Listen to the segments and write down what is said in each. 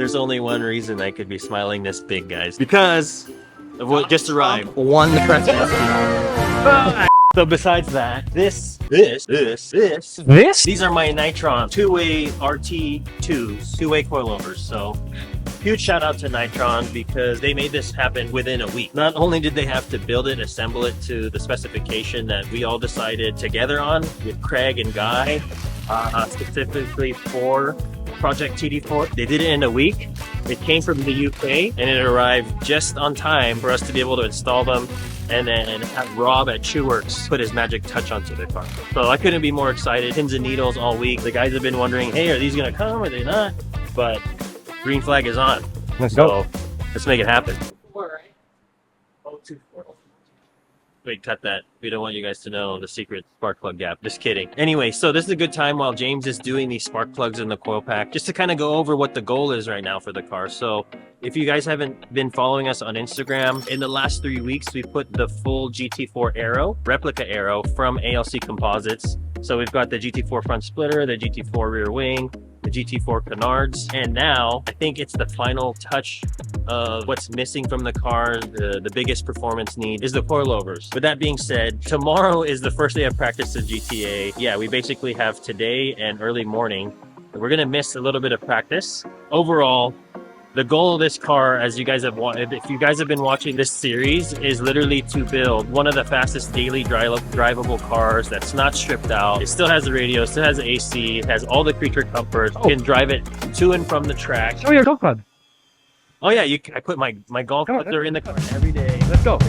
There's only one reason I could be smiling this big, guys. Because of what just arrived. Won the president. So besides that, these are my Nitron two-way RT2s, two-way coilovers. So huge shout out to Nitron because they made this happen within a week. Not only did they have to build it, assemble it to the specification that we all decided together on with Craig and Guy, specifically for Project TD4. They did it in a week. It came from the UK and it arrived just on time for us to be able to install them and then have Rob at Shoeworks put his magic touch onto the car. So I couldn't be more excited. Pins and needles all week. The guys have been wondering, hey, are these gonna come or are they not? But green flag is on. Let's go. Let's make it happen. Wait, cut that. We don't want you guys to know the secret spark plug gap. Just kidding. Anyway, so this is a good time while James is doing these spark plugs in the coil pack, just to kind of go over what the goal is right now for the car. So if you guys haven't been following us on Instagram, in the last 3 weeks, we put the full GT4 Aero, replica Aero from ALC Composites. So we've got the GT4 front splitter, the GT4 rear wing, the GT4 canards, and now I think it's the final touch of what's missing from the car. The biggest performance need is the coilovers. With that being said, tomorrow is the first day of practice at GTA. Yeah, we basically have today and early morning. We're gonna miss a little bit of practice. Overall, the goal of this car, as you guys have wanted, if you guys have been watching this series, is literally to build one of the fastest daily drivable cars that's not stripped out. It still has the radio, still has the AC, it has all the creature comforts. You can drive it to and from the track. Show me your golf club. Oh yeah, I put my golf clubs are in the car every day. Let's go.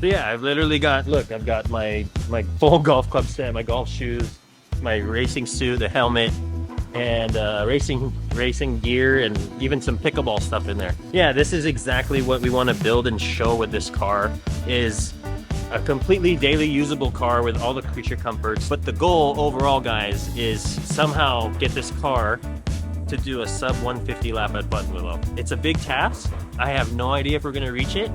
So yeah, I've literally got, look, I've got my full golf club set, my golf shoes, my racing suit, the helmet, and racing gear, and even some pickleball stuff in there. Yeah, this is exactly what we want to build and show with this car, is a completely daily usable car with all the creature comforts. But the goal overall, guys, is somehow get this car to do a sub 150 lap at Buttonwillow. It's a big task. I have no idea if we're gonna reach it.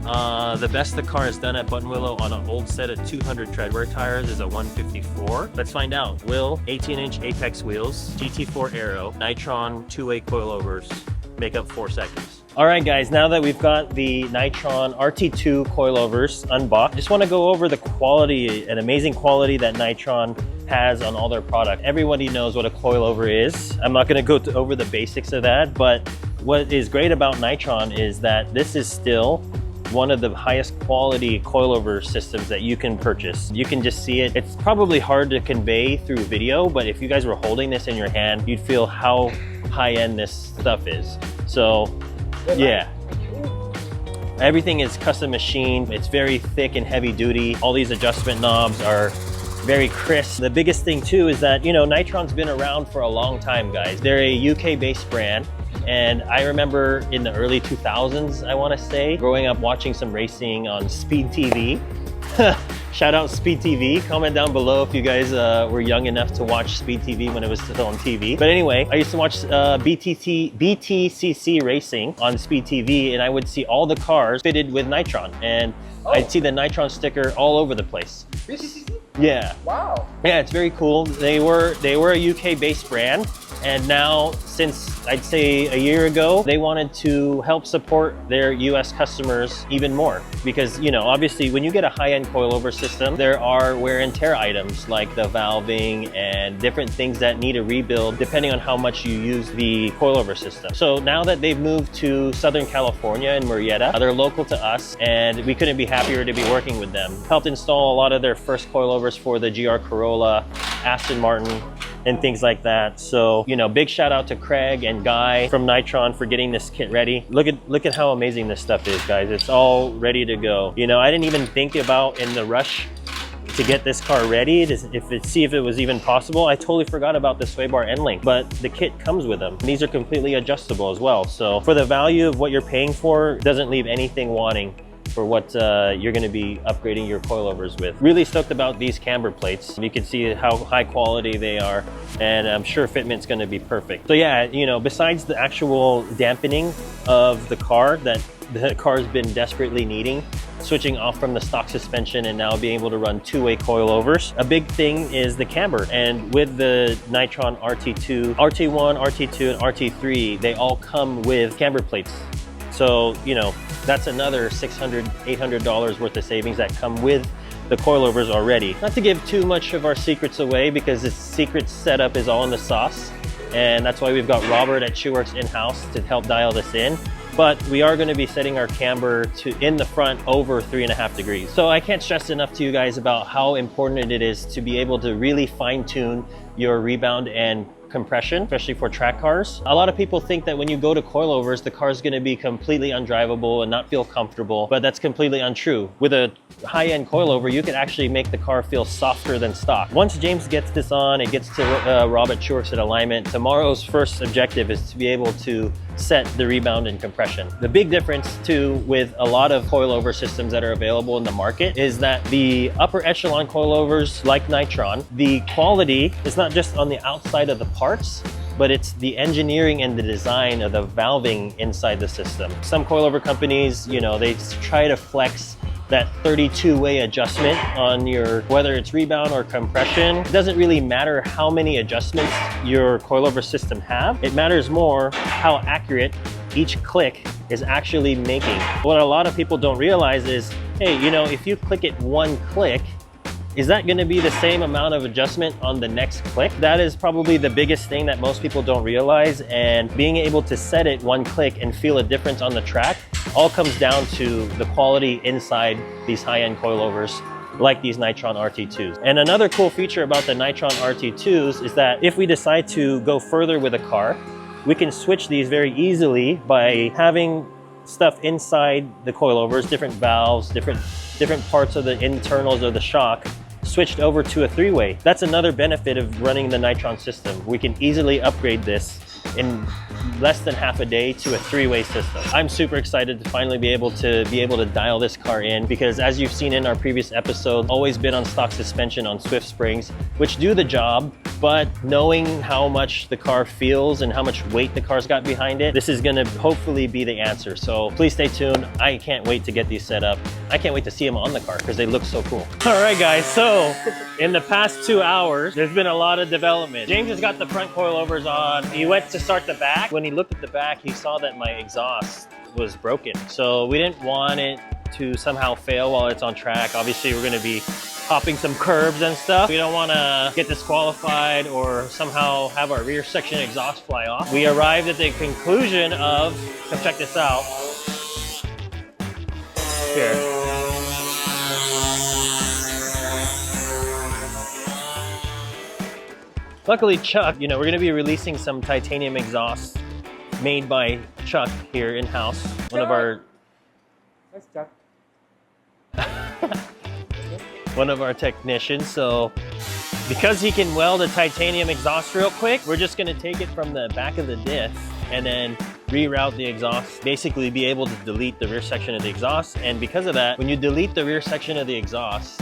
The best the car has done at Buttonwillow on an old set of 200 treadwear tires is a 154. Let's find out. Will 18-inch Apex wheels, GT4 Aero, Nitron two-way coilovers make up 4 seconds. All right, guys, now that we've got the Nitron RT2 coilovers unboxed, just want to go over the quality and amazing quality that Nitron has on all their product. Everybody knows what a coilover is. I'm not going to go over the basics of that, but what is great about Nitron is that this is still one of the highest quality coilover systems that you can purchase. You can just see it. It's probably hard to convey through video, but if you guys were holding this in your hand, you'd feel how high-end this stuff is. So yeah, everything is custom machined. It's very thick and heavy duty. All these adjustment knobs are very crisp. The biggest thing too is that, you know, Nitron's been around for a long time, guys. They're a UK-based brand. And I remember in the early 2000s, I want to say, growing up watching some racing on Speed TV. Shout out Speed TV. Comment down below if you guys were young enough to watch Speed TV when it was still on TV. But anyway, I used to watch BTCC racing on Speed TV, and I would see all the cars fitted with Nitron. And I'd see the Nitron sticker all over the place. BTCC? Yeah. Wow. Yeah, it's very cool. They were a UK-based brand. And now, since I'd say a year ago, they wanted to help support their US customers even more. Because, you know, obviously when you get a high-end coilover system, there are wear and tear items like the valving and different things that need a rebuild depending on how much you use the coilover system. So now that they've moved to Southern California in Murrieta, they're local to us, and we couldn't be happier to be working with them. Helped install a lot of their first coilovers for the GR Corolla, Aston Martin, and things like that. So, you know, big shout out to Craig and Guy from Nitron for getting this kit ready. Look at how amazing this stuff is, guys. It's all ready to go. You know, I didn't even think about in the rush to get this car ready to see if it was even possible. I totally forgot about the sway bar end link, but the kit comes with them. These are completely adjustable as well. So for the value of what you're paying for, it doesn't leave anything wanting for what you're going to be upgrading your coilovers with. Really stoked about these camber plates. You can see how high quality they are, and I'm sure fitment's going to be perfect. So yeah, you know, besides the actual dampening of the car that the car's been desperately needing, switching off from the stock suspension and now being able to run two-way coilovers. A big thing is the camber, and with the Nitron RT2, RT1, RT2, and RT3, they all come with camber plates. So, you know, that's another $600, $800 worth of savings that come with the coilovers already. Not to give too much of our secrets away, because the secret setup is all in the sauce, and that's why we've got Robert at Shoeworks in-house to help dial this in. But we are going to be setting our camber to in the front over 3.5 degrees. So I can't stress enough to you guys about how important it is to be able to really fine-tune your rebound and compression, especially for track cars. A lot of people think that when you go to coilovers, the car is going to be completely undrivable and not feel comfortable, but that's completely untrue. With a high-end coilover, you can actually make the car feel softer than stock. Once James gets this on, it gets to Rob at Shoeworks at alignment. Tomorrow's first objective is to be able to set the rebound and compression. The big difference too with a lot of coilover systems that are available in the market is that the upper echelon coilovers like Nitron, the quality is not just on the outside of the parts, but it's the engineering and the design of the valving inside the system. Some coilover companies, you know, they try to flex that 32-way adjustment on your, whether it's rebound or compression. It doesn't really matter how many adjustments your coilover system have. It matters more how accurate each click is actually making. What a lot of people don't realize is, hey, you know, if you click it one click, is that going to be the same amount of adjustment on the next click? That is probably the biggest thing that most people don't realize, and being able to set it one click and feel a difference on the track all comes down to the quality inside these high-end coilovers like these Nitron RT2s. And another cool feature about the Nitron RT2s is that if we decide to go further with a car, we can switch these very easily by having stuff inside the coilovers, different valves, different parts of the internals of the shock switched over to a three-way. That's another benefit of running the Nitron system. We can easily upgrade this in less than half a day to a three-way system. I'm super excited to finally be able to dial this car in, because as you've seen in our previous episode, always been on stock suspension on Swift springs, which do the job, but knowing how much the car feels and how much weight the car's got behind it, this is gonna hopefully be the answer. So please stay tuned. I can't wait to get these set up. I can't wait to see them on the car because they look so cool. All right, guys, so in the past 2 hours, there's been a lot of development. James has got the front coilovers on. He went to start the back. When he looked at the back, he saw that my exhaust was broken. So we didn't want it to somehow fail while it's on track. Obviously, we're gonna be hopping some curbs and stuff. We don't wanna get disqualified or somehow have our rear section exhaust fly off. We arrived at the conclusion of, come check this out. Here. Luckily, Chuck, you know, we're gonna be releasing some titanium exhausts made by Chuck here in-house. One of our... That's Chuck. one of our technicians. So because he can weld a titanium exhaust real quick, we're just gonna take it from the back of the disc and then reroute the exhaust, basically be able to delete the rear section of the exhaust. And because of that, when you delete the rear section of the exhaust,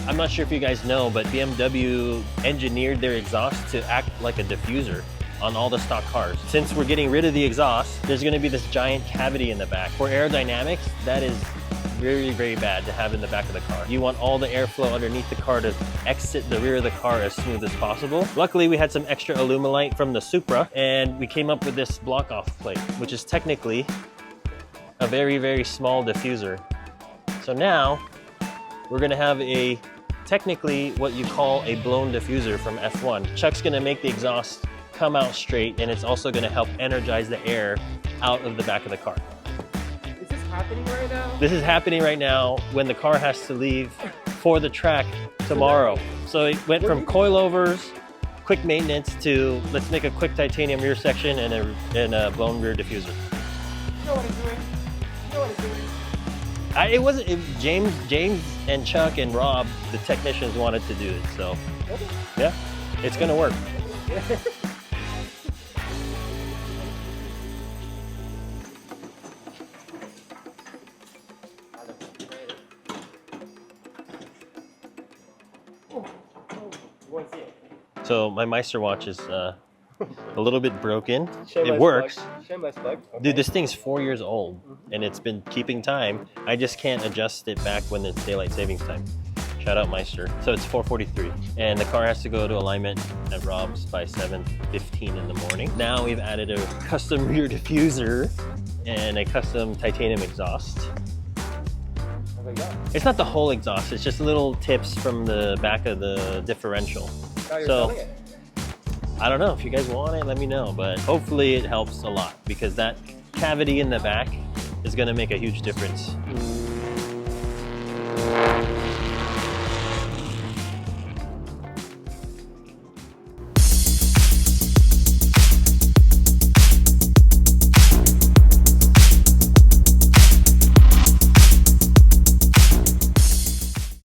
I'm not sure if you guys know, but BMW engineered their exhaust to act like a diffuser on all the stock cars. Since we're getting rid of the exhaust, there's gonna be this giant cavity in the back. For aerodynamics, that is very, very bad to have in the back of the car. You want all the airflow underneath the car to exit the rear of the car as smooth as possible. Luckily, we had some extra Alumilite from the Supra, and we came up with this block-off plate, which is technically a very, very small diffuser. So now, we're gonna have technically what you call a blown diffuser from F1. Chuck's gonna make the exhaust come out straight, and it's also gonna help energize the air out of the back of the car. Is this happening right now? This is happening right now when the car has to leave for the track tomorrow. So it went from coilovers, quick maintenance, to let's make a quick titanium rear section and a blown rear diffuser. You know what I'm doing? You know what I'm doing? It wasn't James and Chuck and Rob, the technicians, wanted to do it. So yeah, it's gonna work. So my Meister watch is a little bit broken. It works. Shameless plug. Okay. Dude, this thing's 4 years old. and it's been keeping time. I just can't adjust it back when it's daylight savings time. Shout out Meister. So it's 4:43, and the car has to go to alignment at Rob's by 7:15 in the morning. Now we've added a custom rear diffuser and a custom titanium exhaust. It's not the whole exhaust, it's just little tips from the back of the differential. So I don't know, if you guys want it, let me know, but hopefully it helps a lot because that cavity in the back is going to make a huge difference.